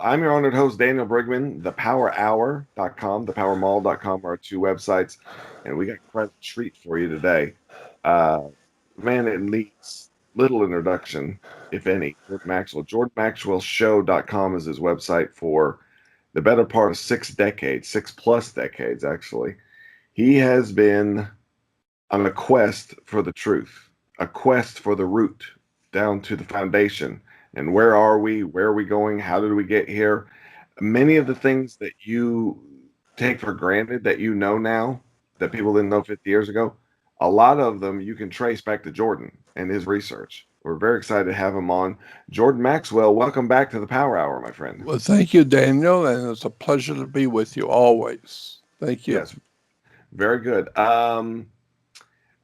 I'm your honored host, Daniel Brigman, thepowerhour.com, thepowermall.com are our two websites, and we got quite a treat for you today. Uh, Man, it needs little introduction, if any. Jordan Maxwell. JordanMaxwellShow.com is his website for the better part of 6 decades, 6+ decades, actually. He has been on a quest for the truth, a quest for the root down to the foundation. And where are we? Where are we going? How did we get here? Many of the things that you take for granted that you know now that people didn't know 50 years ago, a lot of them you can trace back to Jordan and his research. We're very excited to have him on. Jordan Maxwell, welcome back to the Power Hour, my friend. Well, thank you, Daniel, and it's a pleasure to be with you always. Thank you. Yes, very good.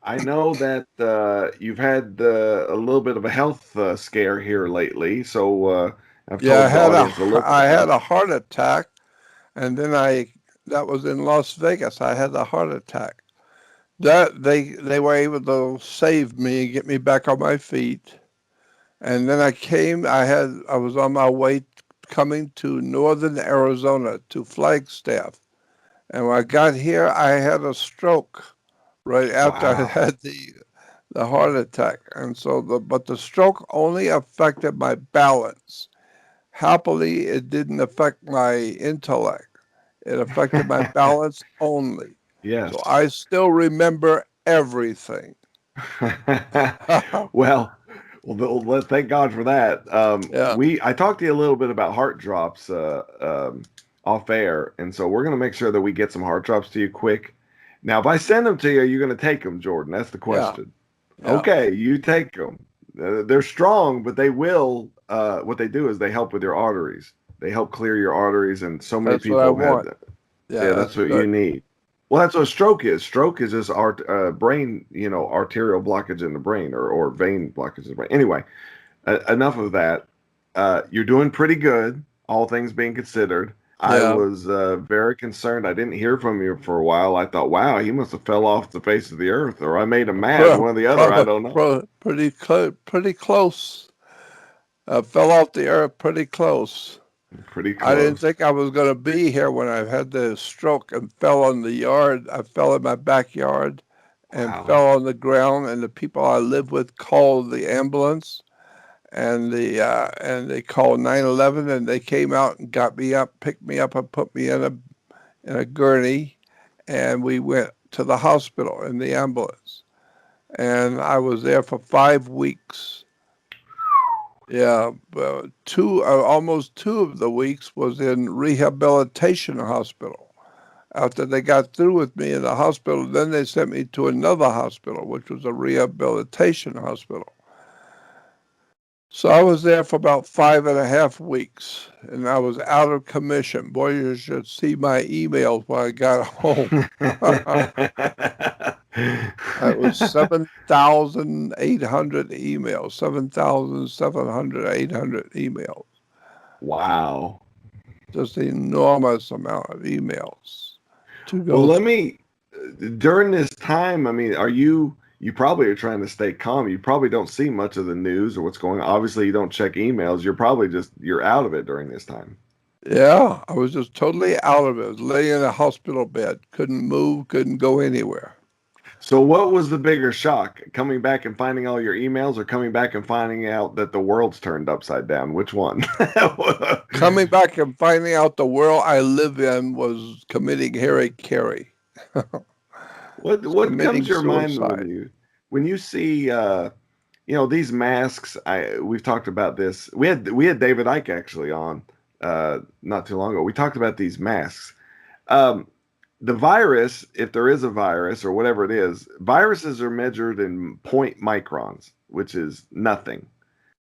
I know that you've had a little bit of a health scare here lately, so I've Yeah, told the audience a little bit I had about. a heart attack, and then that was in Las Vegas. I had a heart attack. That they were able to save me and get me back on my feet. And then I was on my way coming to northern Arizona to Flagstaff. And when I got here, I had a stroke right after I Wow. had the heart attack. And so but the stroke only affected my balance. Happily, it didn't affect my intellect. It affected my balance only. Yes. So I still remember everything. Thank God for that. Yeah. I talked to you a little bit about heart drops off air, and so we're going to make sure that we get some heart drops to you quick. Now, if I send them to you, you're going to take them, Jordan. That's the Yeah. question. Yeah. Okay, you take them. They're strong, but they will. What they do is they help with your arteries. They help clear your arteries, and so many That's what I people have want. had. Yeah, Yeah, that's that's what you good. need. Well, that's what a stroke is. Stroke is just brain, arterial blockage in the brain or vein blockage in the brain. Anyway, enough of that. You're doing pretty good, all things being considered. I Yeah. was very concerned. I didn't hear from you for a while. I thought, wow, he must have fell off the face of the earth, or I made him mad. One or the other. I don't know. Pretty close. Fell off the earth pretty close. Pretty I didn't close. think I was going to be here when I had the stroke and fell on the yard. I fell in my backyard and Wow. fell on the ground, and the people I live with called the ambulance, and they called 911, and they came out and got me up, picked me up, and put me in a gurney, and we went to the hospital in the ambulance, and I was there for 5 weeks. Yeah, almost 2 of the weeks was in rehabilitation hospital. After they got through with me in the hospital, then they sent me to another hospital, which was a rehabilitation hospital. So I was there for about 5.5 weeks, and I was out of commission. Boy, you should see my emails when I got home. It was 7,800 emails, 7,700, 800 emails. Wow. Just an enormous amount of emails to Well, go through. during this time, I mean, you probably are trying to stay calm. You probably don't see much of the news or what's going on. Obviously, you don't check emails. You're out of it during this time. Yeah, I was just totally out of it. I was laying in a hospital bed, couldn't move, couldn't go anywhere. So, what was the bigger shock? Coming back and finding all your emails or coming back and finding out that the world's turned upside down? Which one? Coming back and finding out the world I live in was committing Harry What comes committing to your mind suicide. when you see these masks? We've talked about this. We had David Icke actually on not too long ago. We talked about these masks. Um, the virus, if there is a virus or whatever it is, viruses are measured in point microns, which is nothing.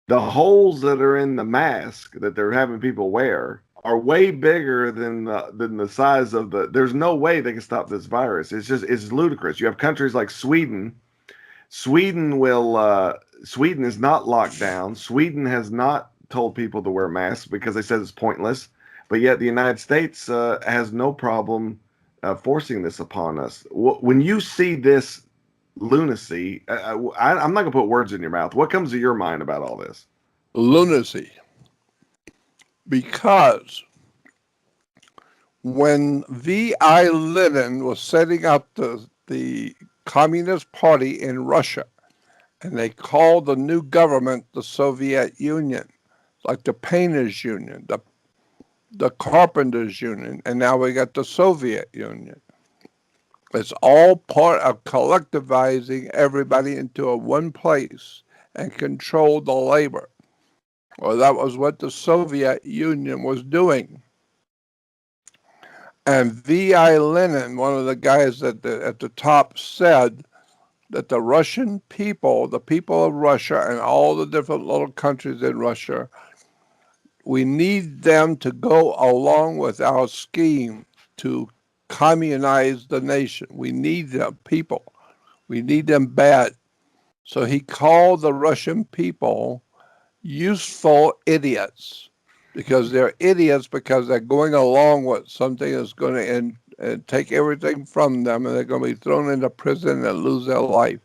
The holes that are in the mask that they're having people wear are way bigger than the size of the. There's no way they can stop this virus. It's ludicrous. You have countries like Sweden. Sweden is not locked down. Sweden has not told people to wear masks because they said it's pointless. But yet the United States has no problem forcing this upon us. When you see this lunacy, I'm not gonna put words in your mouth. What comes to your mind about all this? Lunacy. because when V.I. Lenin was setting up the Communist Party in Russia, and they called the new government the Soviet Union, like the Painters Union, the Carpenters Union, and now we got the Soviet Union. It's all part of collectivizing everybody into a one place and control the labor. Well, that was what the Soviet Union was doing. And V.I. Lenin, one of the guys at the top, said that the Russian people, the people of Russia and all the different little countries in Russia, we need them to go along with our scheme to communize the nation. We need them people. We need them bad. So he called the Russian people useful idiots because they're idiots because they're going along with something that's going to take everything from them, and they're going to be thrown into prison and lose their life.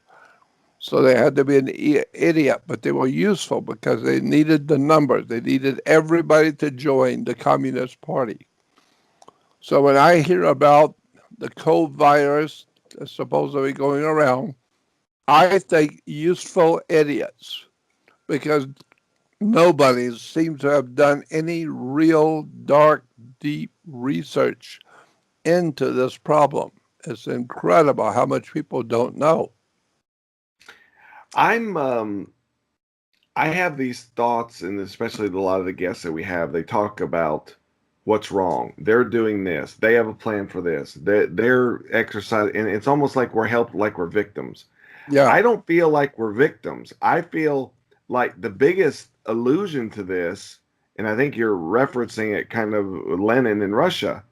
So they had to be an idiot, but they were useful because they needed the numbers. They needed everybody to join the Communist Party. So when I hear about the COVID virus supposedly going around, I think useful idiots because nobody seems to have done any real dark, deep research into this problem. It's incredible how much people don't know. I have these thoughts, and especially a lot of the guests that we have, they talk about what's wrong. They're doing this. They have a plan for this. They're exercising, and it's almost like we're helped, like we're victims. Yeah, I don't feel like we're victims. I feel like the biggest allusion to this, and I think you're referencing it kind of Lenin in Russia.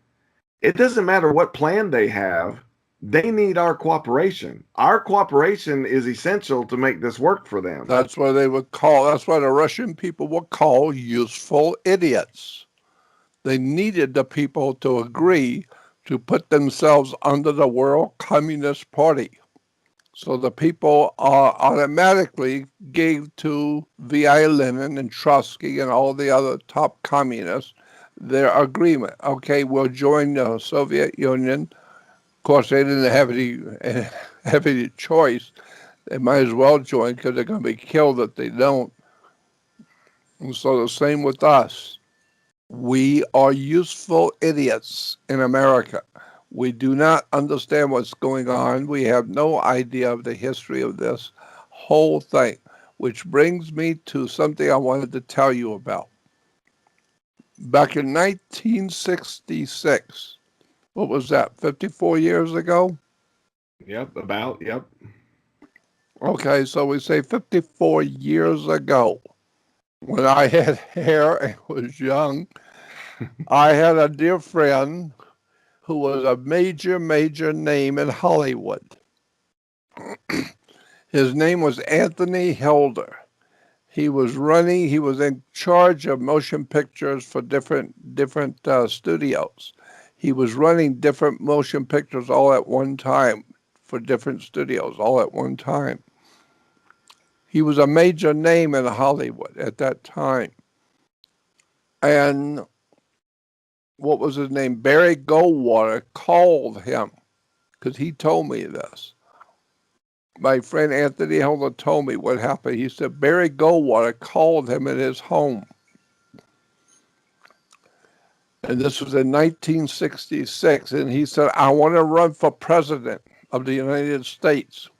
It doesn't matter what plan they have. They need our cooperation. Our cooperation is essential to make this work for them. that's what they would call, that's what the Russian people would call useful idiots. They needed the people to agree to put themselves under the World Communist Party. So the people automatically gave to V.I. Lenin and Trotsky and all the other top communists their agreement. Okay, we'll join the Soviet Union. Of course, they didn't have any choice. They might as well join because they're going to be killed if they don't. And so the same with us. We are useful idiots in America. We do not understand what's going on. We have no idea of the history of this whole thing, which brings me to something I wanted to tell you about. Back in 1966, what was that, 54 years ago? Yep. Okay, so we say 54 years ago, when I had hair and was young, I had a dear friend who was a major name in Hollywood. His name was Anthony Hilder. He was in charge of motion pictures for different studios. He was running different motion pictures all at one time for different studios all at one time. He was a major name in Hollywood at that time. And what was his name? Barry Goldwater called him because he told me this. My friend Anthony Hilder told me what happened. He said Barry Goldwater called him at his home. And this was in 1966. And he said, I want to run for president of the United States.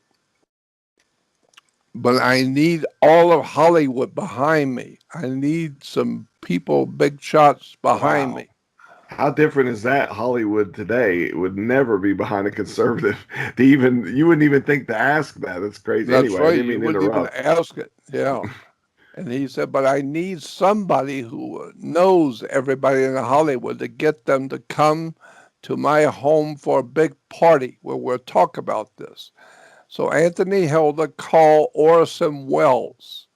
But I need all of Hollywood behind me. I need some people, big shots behind me. How different is that? Hollywood today it would never be behind a conservative. You wouldn't even think to ask that. That's crazy. That's anyway, right. I didn't mean You to wouldn't interrupt. even ask it. Yeah. And he said, but I need somebody who knows everybody in Hollywood to get them to come to my home for a big party where we'll talk about this. So Anthony Hilder called Orson Welles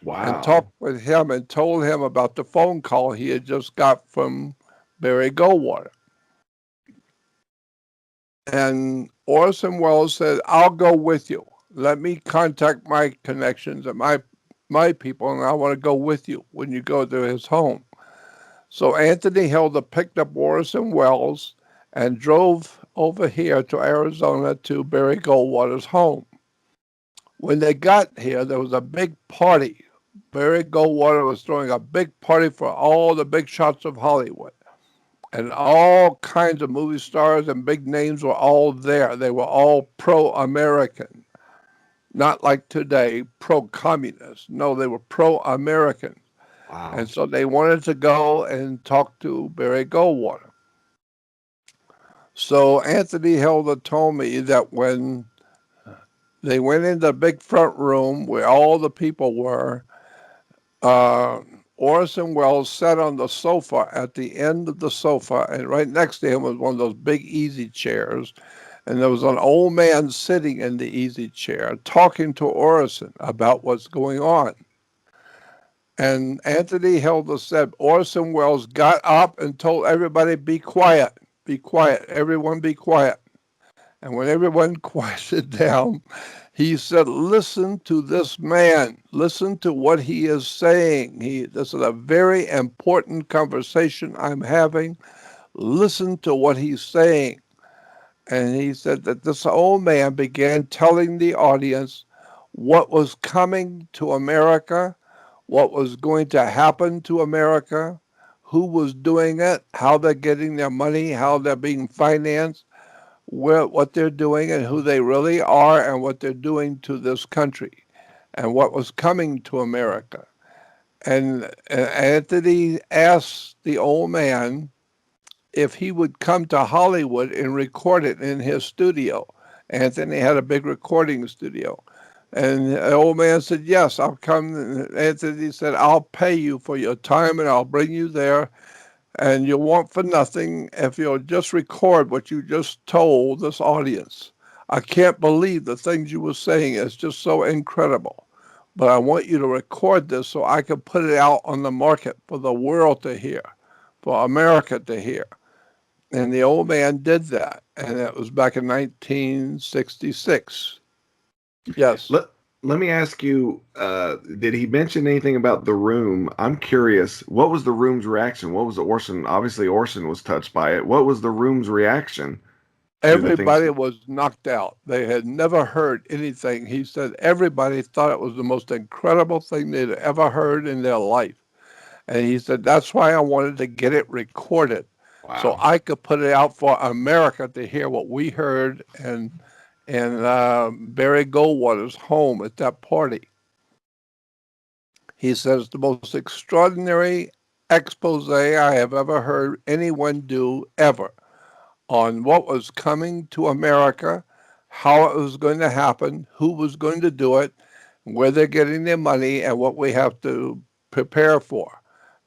and talked with him and told him about the phone call he had just got from Barry Goldwater. And Orson Welles said, I'll go with you. Let me contact my connections and my people, and I want to go with you when you go to his home. So Anthony Hilda picked up Orson Welles and drove over here to Arizona to Barry Goldwater's home. When they got here, there was a big party. Barry Goldwater was throwing a big party for all the big shots of Hollywood. And all kinds of movie stars and big names were all there. They were all pro-American, not like today, pro-communist. No, they were pro-American. And Wow. so they wanted to go and talk to Barry Goldwater. So Anthony Hilda told me that when they went in the big front room where all the people were, uh, Orson Welles sat on the sofa at the end of the sofa, and right next to him was one of those big easy chairs. And there was an old man sitting in the easy chair talking to Orson about what's going on. And Anthony Hilda said Orson Welles got up and told everybody, be quiet, everyone be quiet. And when everyone quieted down, he said, listen to this man. Listen to what he is saying. This is a very important conversation I'm having. Listen to what he's saying. And he said that this old man began telling the audience what was coming to America, what was going to happen to America, who was doing it, how they're getting their money, how they're being financed, what they're doing and who they really are and what they're doing to this country and what was coming to America. And Anthony asked the old man if he would come to Hollywood and record it in his studio. Anthony had a big recording studio. And the old man said, yes, I'll come. And Anthony said, I'll pay you for your time and I'll bring you there. And you'll want for nothing if you'll just record what you just told this audience. I can't believe the things you were saying. It's just so incredible. But I want you to record this so I can put it out on the market for the world to hear, for America to hear. And the old man did that. And it was back in 1966. Yes. Let me ask you, did he mention anything about the room? I'm curious, what was the room's reaction? What was Orson? Obviously, Orson was touched by it. What was the room's reaction to the things? Everybody was knocked out. They had never heard anything. He said everybody thought it was the most incredible thing they'd ever heard in their life. And he said, that's why I wanted to get it recorded so Wow. I could put it out for America to hear what we heard and Barry Goldwater's home at that party. He says the most extraordinary expose I have ever heard anyone do ever on what was coming to America, how it was going to happen, who was going to do it, where they're getting their money, and what we have to prepare for.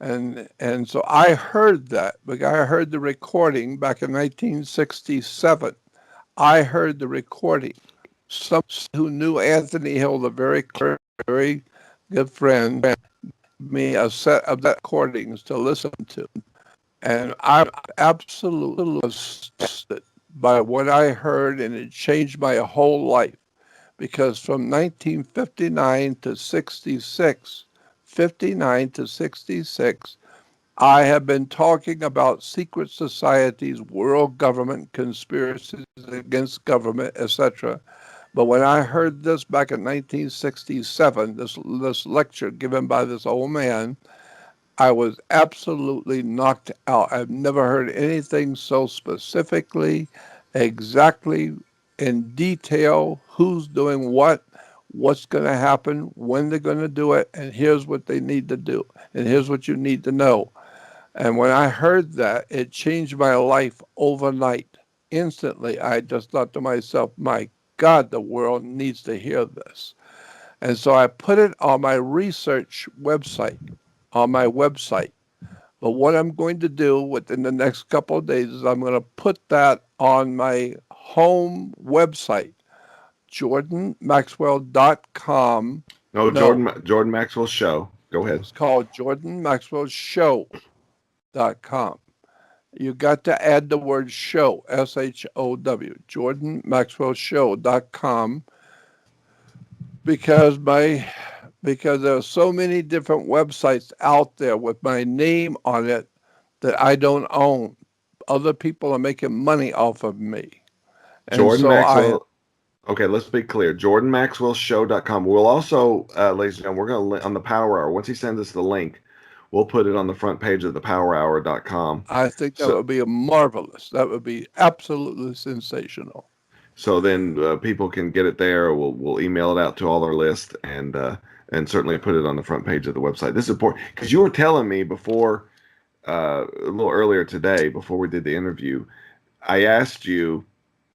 And so I heard that, but I heard the recording back in 1967. I heard the recording. Some who knew Anthony Hill, a very good friend, gave me a set of recordings to listen to. And I'm absolutely astounded by what I heard, and it changed my whole life. Because from 1959 to 66, 59 to 66, I have been talking about secret societies, world government, conspiracies against government, etc. But when I heard this back in 1967, this lecture given by this old man, I was absolutely knocked out. I've never heard anything so specifically, exactly in detail, who's doing what, what's going to happen, when they're going to do it, and here's what they need to do, and here's what you need to know. And when I heard that, it changed my life overnight. Instantly, I just thought to myself, my God, the world needs to hear this. And so I put it on my research website, on my website. But what I'm going to do within the next couple of days is I'm going to put that on my home website, jordanmaxwell.com. No, No, Jordan Maxwell show. Go ahead. it's called jordanmaxwellshow.com. You got to add the word show, SHOW, jordanmaxwellshow.com, because there are so many different websites out there with my name on it, that I don't own. Other people are making money off of me. And Jordan so I Maxwell. Okay, let's be clear. JordanMaxwellShow.com. We'll also, ladies and gentlemen, we're going to on the Power Hour. Once he sends us the link, we'll put it on the front page of thepowerhour.com. I think that So, would be a marvelous. That would be absolutely sensational. so then people can get it there. We'll email it out to all our list and certainly put it on the front page of the website. This is important because you were telling me before a little earlier today before we did the interview. I asked you,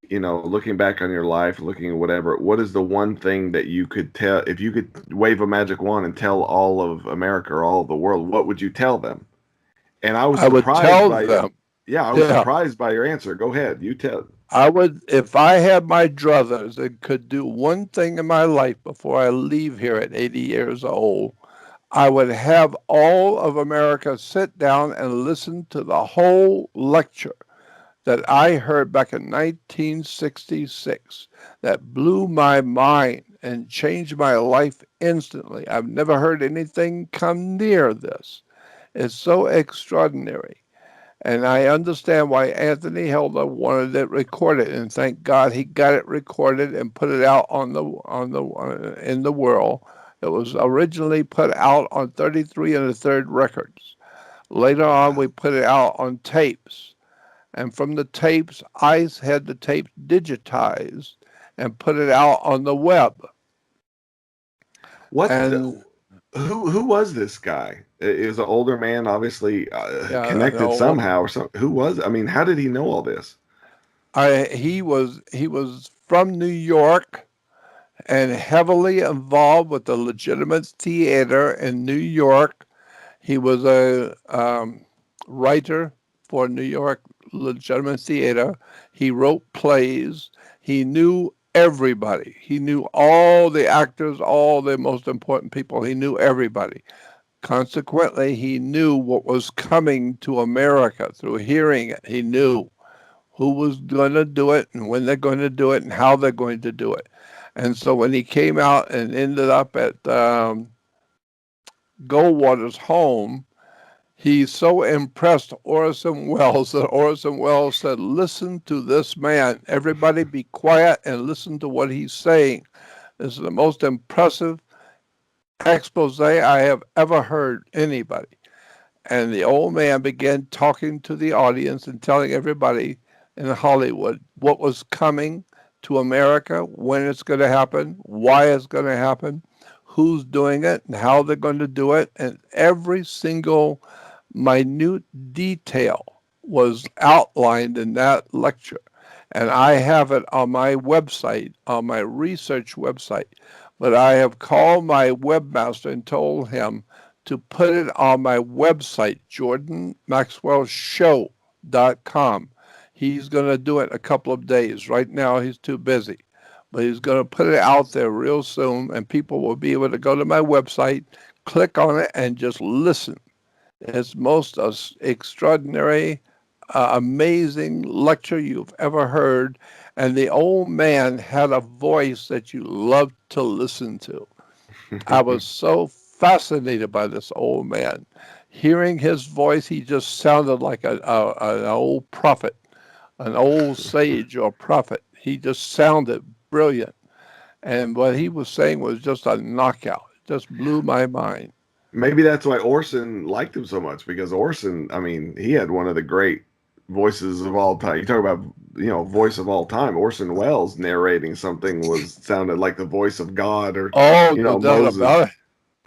looking back on your life, looking at whatever, what is the one thing that you could tell if you could wave a magic wand and tell all of America or all of the world, what would you tell them? And I was I would surprised tell by your, them, yeah, I was yeah, surprised by your answer. Go ahead, you tell. I would, if I had my druthers and could do one thing in my life before I leave here at 80 years old, I would have all of America sit down and listen to the whole lecture that I heard back in 1966 that blew my mind and changed my life instantly. I've never heard anything come near this. It's so extraordinary. And I understand why Anthony Hilda wanted it recorded, and thank God he got it recorded and put it out in the world. It was originally put out on 33 and a third records. Later on, we Wow. put it out on tapes, and from the tapes, I had the tapes digitized and put it out on the web. What And who was this guy? He was an older man, obviously connected no, somehow or something. Who was? I mean, how did he know all this? he was from New York and heavily involved with the legitimate theater in New York. He was a writer for New York legitimate theater. He wrote plays. He knew everybody. He knew all the actors, all the most important people. He knew everybody. Consequently, he knew what was coming to America through hearing it. He knew who was going to do it and when they're going to do it and how they're going to do it. And so when he came out and ended up at Goldwater's home, he so impressed Orson Welles that Orson Welles said, "Listen to this man. Everybody be quiet and listen to what he's saying. This is the most impressive expose I have ever heard anybody." And the old man began talking to the audience and telling everybody in Hollywood what was coming to America, when it's going to happen, why it's going to happen, who's doing it, and how they're going to do it. And every single minute detail was outlined in that lecture. And I have it on my website, on my research website. But I have called my webmaster and told him to put it on my website, jordanmaxwellshow.com. He's going to do it in a couple of days. Right now, he's too busy. But he's going to put it out there real soon, and people will be able to go to my website, click on it, and just listen. It's most extraordinary, amazing lecture you've ever heard. And the old man had a voice that you loved to listen to. I was so fascinated by this old man. Hearing his voice, he just sounded like an old prophet, an old sage or prophet. He just sounded brilliant. And what he was saying was just a knockout. It just blew my mind. Maybe that's why Orson liked him so much because Orson, I mean, he had one of the great voices of all time. You talk about, voice of all time. Orson Welles narrating something was sounded like the voice of God or, Oh, no doubt Moses. about it.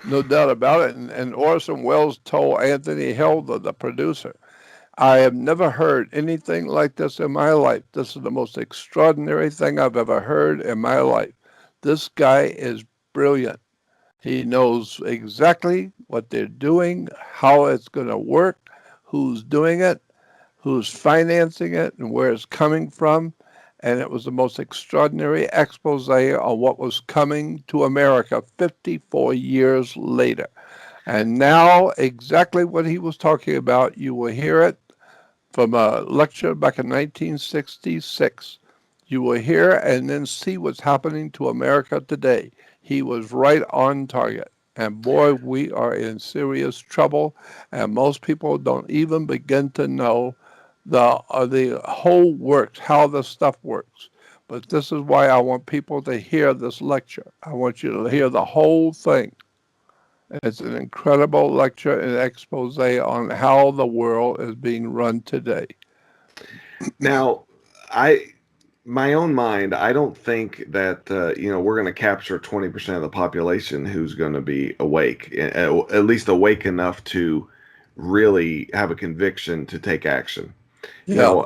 No doubt about it. And Orson Welles told Anthony Hilda, the producer, "I have never heard anything like this in my life. This is the most extraordinary thing I've ever heard in my life. This guy is brilliant. He knows exactly what they're doing, how it's going to work, who's doing it, who's financing it, and where it's coming from." And it was the most extraordinary expose on what was coming to America 54 years later. And now, exactly what he was talking about, you will hear it from a lecture back in 1966. You will hear and then see what's happening to America today. He was right on target. And boy, we are in serious trouble, and most people don't even begin to know the whole works, how the stuff works. But this is why I want people to hear this lecture. I want you to hear the whole thing. It's an incredible lecture and expose on how the world is being run today. Now, I my own mind, I don't think that we're going to capture 20% of the population who's going to be awake, at least awake enough to really have a conviction to take action. Yeah,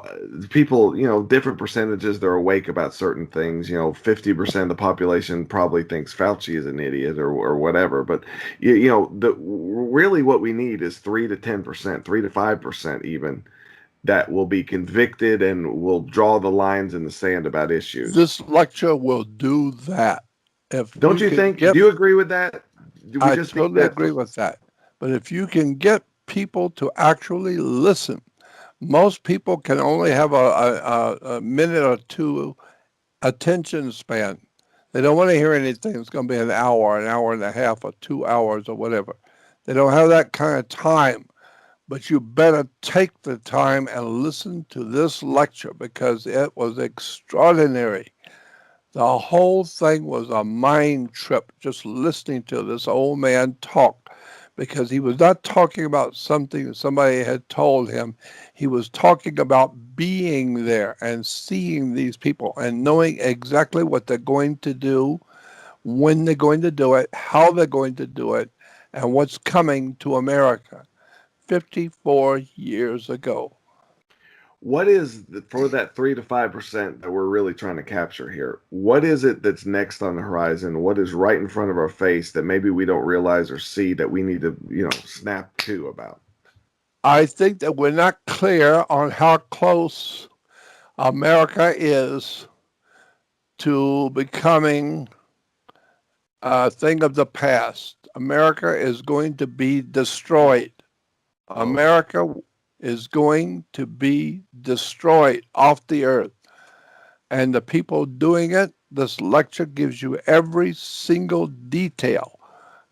People, different percentages, they're awake about certain things. 50% of the population probably thinks Fauci is an idiot or whatever. But, really what we need is 3 to 10%, 3 to 5% even, that will be convicted and will draw the lines in the sand about issues. this lecture will do that. If Don't you you can think? get, Do you agree with that? Do we I just need totally that? agree with that. But if you can get people to actually listen, most people can only have a minute or two attention span. They don't want to hear anything that's going to be an hour and a half, or 2 hours, or whatever. They don't have that kind of time. But you better take the time and listen to this lecture because it was extraordinary. The whole thing was a mind trip just listening to this old man talk because he was not talking about something that somebody had told him. He was talking about being there and seeing these people and knowing exactly what they're going to do, when they're going to do it, how they're going to do it, and what's coming to America 54 years ago. What is for that 3 to 5% that we're really trying to capture here? What is it that's next on the horizon? What is right in front of our face that maybe we don't realize or see that we need to, snap to about? I think that we're not clear on how close America is to becoming a thing of the past. America is going to be destroyed. Oh, America is going to be destroyed off the earth. And the people doing it, this lecture gives you every single detail.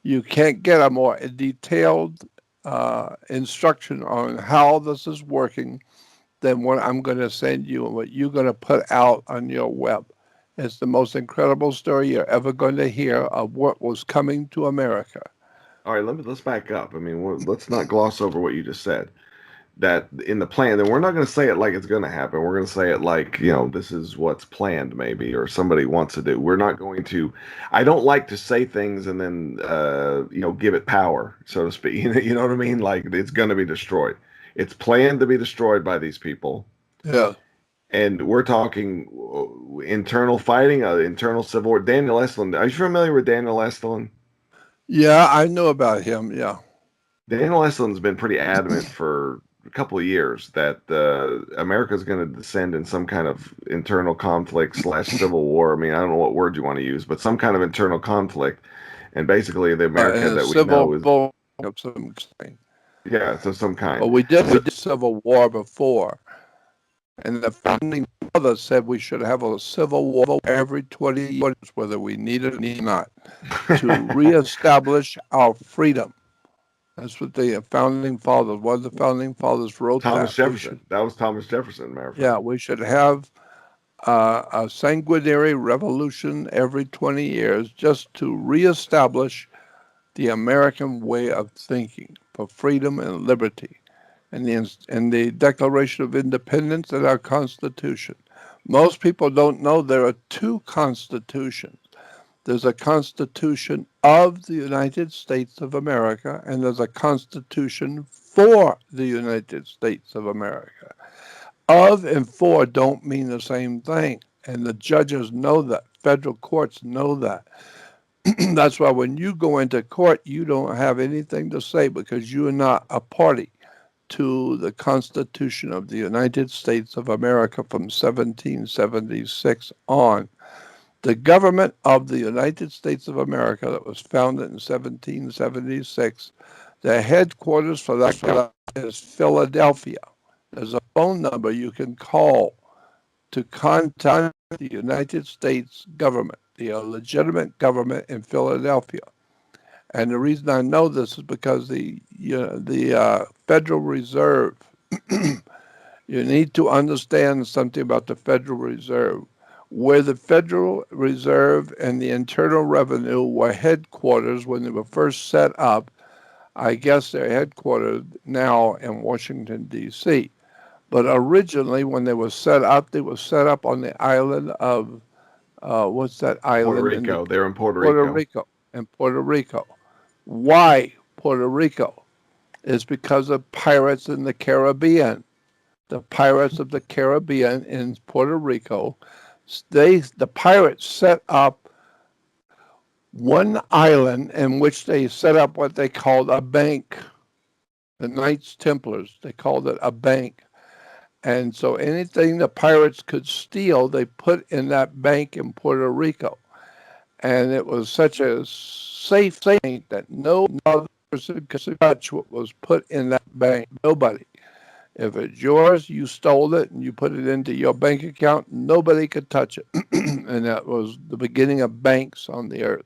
You can't get a more detailed instruction on how this is working than what I'm going to send you and what you're going to put out on your web. It's the most incredible story you're ever going to hear of what was coming to America. all right. Let's back up. I mean, let's not gloss over what you just said. That in the plan, then we're not going to say it like it's going to happen. We're going to say it like, this is what's planned, maybe, or somebody wants to do. We're not going to. I don't like to say things and then, give it power, so to speak. You know what I mean? Like it's going to be destroyed. It's planned to be destroyed by these people. Yeah. And we're talking internal fighting, internal civil war. Daniel Estlin. Are you familiar with Daniel Estlin? Yeah, I know about him. Yeah. Daniel Estlin's been pretty adamant for a couple of years that America is going to descend in some kind of internal conflict slash civil war. I mean, I don't know what word you want to use, but some kind of internal conflict. And basically, the America And a that we know civil is, war of some kind. yeah, so some kind. But we did civil war before. And the founding fathers said we should have a civil war every 20 years, whether we need it or not, to reestablish our freedom. That's what the founding fathers, one of the founding fathers wrote Thomas that. We should, Jefferson. That was Thomas Jefferson, matter of yeah, fact. we should have a sanguinary revolution every 20 years just to reestablish the American way of thinking for freedom and liberty and the Declaration of Independence and our Constitution. Most people don't know there are two constitutions. There's a Constitution of the United States of America, and there's a Constitution for the United States of America. Of and for don't mean the same thing, and the judges know that. Federal courts know that. That's why when you go into court, you don't have anything to say because you are not a party to the Constitution of the United States of America from 1776 on. The government of the United States of America that was founded in 1776, the headquarters for that government is Philadelphia. There's a phone number you can call to contact the United States government, the legitimate government in Philadelphia. And the reason I know this is because the Federal Reserve. You need to understand something about the Federal Reserve. Where the Federal Reserve and the Internal Revenue were headquarters when they were first set up, I guess they're headquartered now in Washington, D.C. But originally, when they were set up on the island of, what's that Puerto island? Rico. They're in Puerto Puerto Rico. Rico. In Puerto Rico. Why Puerto Rico? It's because of pirates in the Caribbean. The pirates of the Caribbean in Puerto Rico, the pirates set up one island in which they set up what they called a bank. The Knights Templars, they called it a bank. And so anything the pirates could steal, they put in that bank in Puerto Rico. And it was such a safe bank that no other person could touch what was put in that bank. Nobody. If it's yours, you stole it and you put it into your bank account, nobody could touch it. And that was the beginning of banks on the earth.